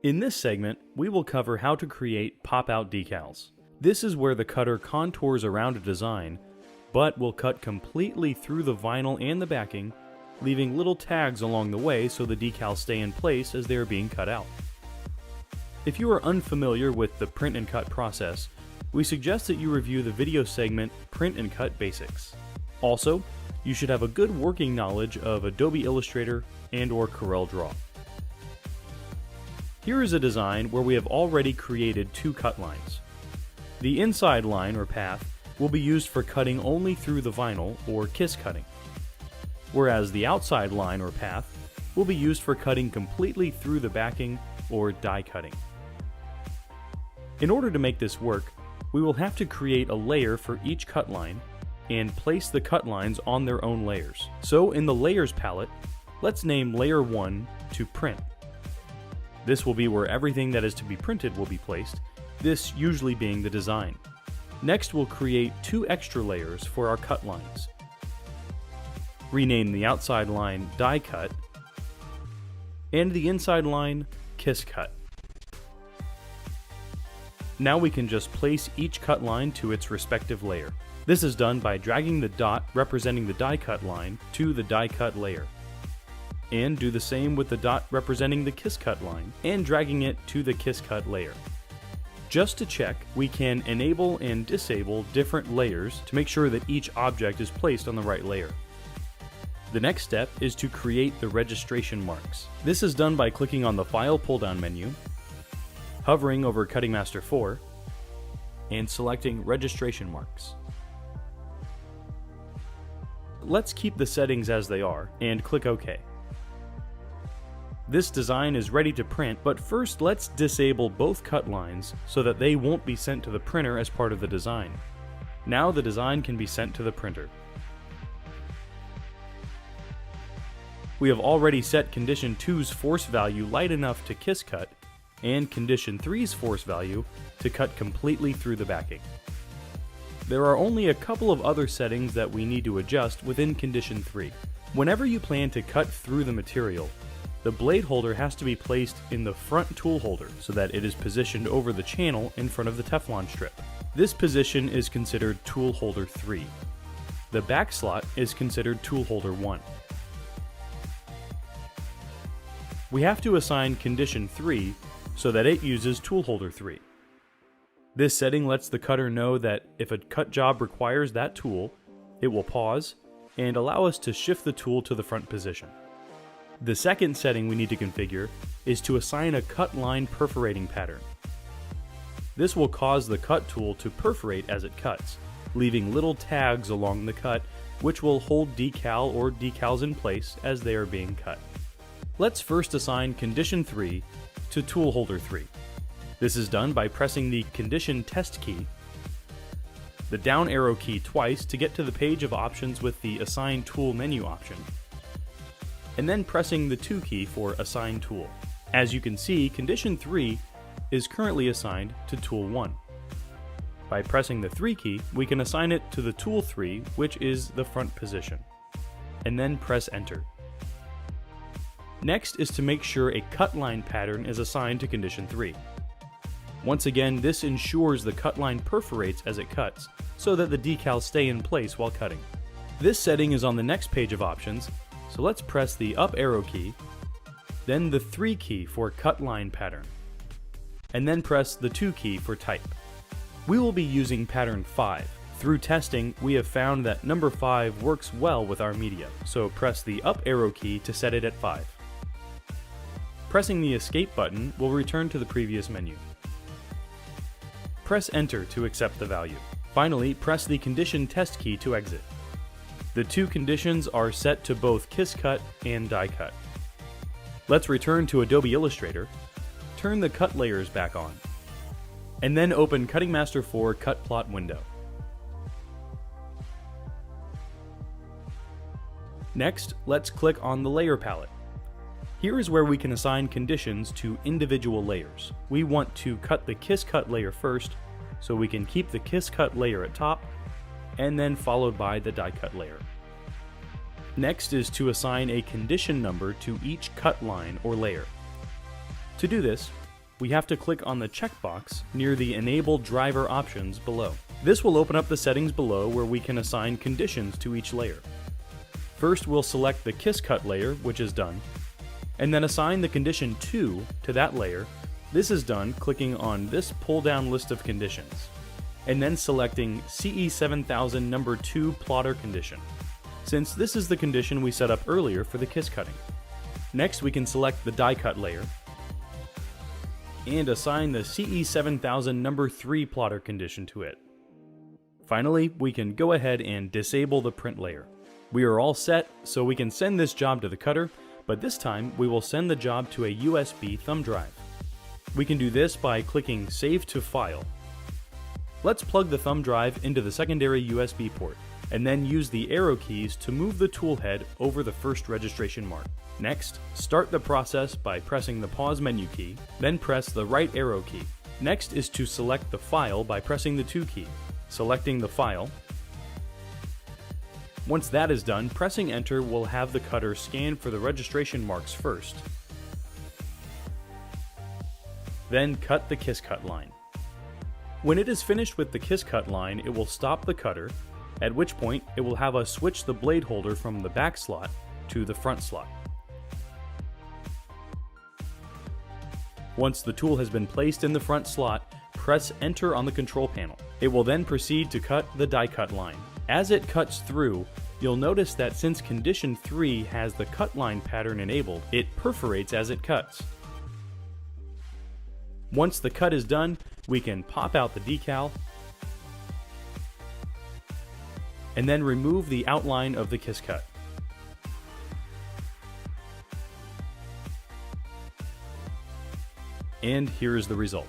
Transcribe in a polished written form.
In this segment, we will cover how to create pop-out decals. This is where the cutter contours around a design, but will cut completely through the vinyl and the backing, leaving little tags along the way so the decals stay in place as they are being cut out. If you are unfamiliar with the print and cut process, we suggest that you review the video segment Print and Cut Basics. Also, you should have a good working knowledge of Adobe Illustrator and/or CorelDRAW. Here is a design where we have already created two cut lines. The inside line or path will be used for cutting only through the vinyl or kiss cutting, whereas the outside line or path will be used for cutting completely through the backing or die cutting. In order to make this work, we will have to create a layer for each cut line and place the cut lines on their own layers. So in the Layers palette, let's name Layer 1 to Print. This will be where everything that is to be printed will be placed, this usually being the design. Next, we'll create two extra layers for our cut lines. Rename the outside line Die Cut and the inside line Kiss Cut. Now we can just place each cut line to its respective layer. This is done by dragging the dot representing the die cut line to the die cut layer. And do the same with the dot representing the kiss cut line and dragging it to the kiss cut layer. Just to check, we can enable and disable different layers to make sure that each object is placed on the right layer. The next step is to create the registration marks. This is done by clicking on the File pull-down menu, hovering over Cutting Master 4, and selecting Registration Marks. Let's keep the settings as they are and click OK. This design is ready to print, but first let's disable both cut lines so that they won't be sent to the printer as part of the design. Now the design can be sent to the printer. We have already set Condition 2's force value light enough to kiss cut, and Condition 3's force value to cut completely through the backing. There are only a couple of other settings that we need to adjust within Condition 3. Whenever you plan to cut through the material, the blade holder has to be placed in the front tool holder so that it is positioned over the channel in front of the Teflon strip. This position is considered tool holder 3. The back slot is considered tool holder 1. We have to assign Condition 3 so that it uses tool holder 3. This setting lets the cutter know that if a cut job requires that tool, it will pause and allow us to shift the tool to the front position. The second setting we need to configure is to assign a cut line perforating pattern. This will cause the cut tool to perforate as it cuts, leaving little tags along the cut which will hold decal or decals in place as they are being cut. Let's first assign Condition 3 to tool holder 3. This is done by pressing the Condition Test key, the down arrow key twice to get to the page of options with the Assign Tool menu option, and then pressing the 2 key for Assign Tool. As you can see, Condition 3 is currently assigned to Tool 1. By pressing the 3 key, we can assign it to the Tool 3, which is the front position, and then press Enter. Next is to make sure a cut line pattern is assigned to Condition 3. Once again, this ensures the cut line perforates as it cuts, so that the decals stay in place while cutting. This setting is on the next page of options, so let's press the up arrow key, then the 3 key for cut line pattern, and then press the 2 key for type. We will be using pattern 5. Through testing, we have found that number 5 works well with our media, so press the up arrow key to set it at 5. Pressing the escape button will return to the previous menu. Press Enter to accept the value. Finally, press the Condition Test key to exit. The two conditions are set to both kiss cut and die cut. Let's return to Adobe Illustrator, turn the cut layers back on, and then open Cutting Master 4 Cut Plot window. Next, let's click on the Layer palette. Here is where we can assign conditions to individual layers. We want to cut the kiss cut layer first, so we can keep the kiss cut layer at top, and then followed by the die cut layer. Next is to assign a condition number to each cut line or layer. To do this, we have to click on the checkbox near the Enable Driver Options below. This will open up the settings below where we can assign conditions to each layer. First, we'll select the Kiss Cut layer, which is done, and then assign the condition 2 to that layer. This is done clicking on this pull-down list of conditions, and then selecting CE7000 number 2 plotter condition, since this is the condition we set up earlier for the kiss cutting. Next, we can select the die cut layer, and assign the CE7000 number 3 plotter condition to it. Finally, we can go ahead and disable the print layer. We are all set, so we can send this job to the cutter, but this time we will send the job to a USB thumb drive. We can do this by clicking Save to File. Let's plug the thumb drive into the secondary USB port, and then use the arrow keys to move the tool head over the first registration mark. Next, start the process by pressing the pause menu key, then press the right arrow key. Next is to select the file by pressing the 2 key, selecting the file. Once that is done, pressing enter will have the cutter scan for the registration marks first. Then cut the kiss cut line. When it is finished with the kiss cut line, it will stop the cutter, at which point it will have us switch the blade holder from the back slot to the front slot. Once the tool has been placed in the front slot, press enter on the control panel. It will then proceed to cut the die cut line. As it cuts through, you'll notice that since condition 3 has the cut line pattern enabled, it perforates as it cuts. Once the cut is done, we can pop out the decal and then remove the outline of the kiss cut. And here is the result.